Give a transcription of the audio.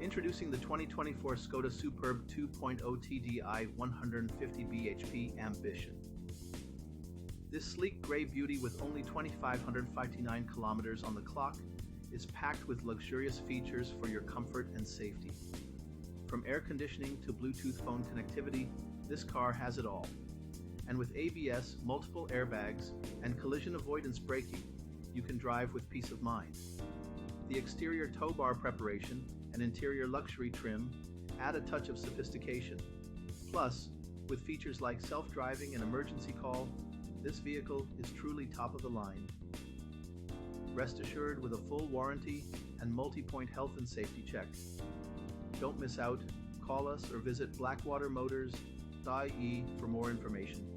Introducing the 2024 Skoda Superb 2.0TDI 150BHP Ambition. This sleek gray beauty with only 2,559 kilometers on the clock is packed with luxurious features for your comfort and safety. From air conditioning to Bluetooth phone connectivity, this car has it all. And with ABS, multiple airbags, and collision avoidance braking, you can drive with peace of mind. The exterior Towbar Preparation and interior luxury trim add a touch of sophistication. Plus, with features like self-driving and emergency call, this vehicle is truly top of the line. Rest assured with a full warranty and multi-point health and safety check. Don't miss out. Call us or visit blackwatermotors.ie for more information.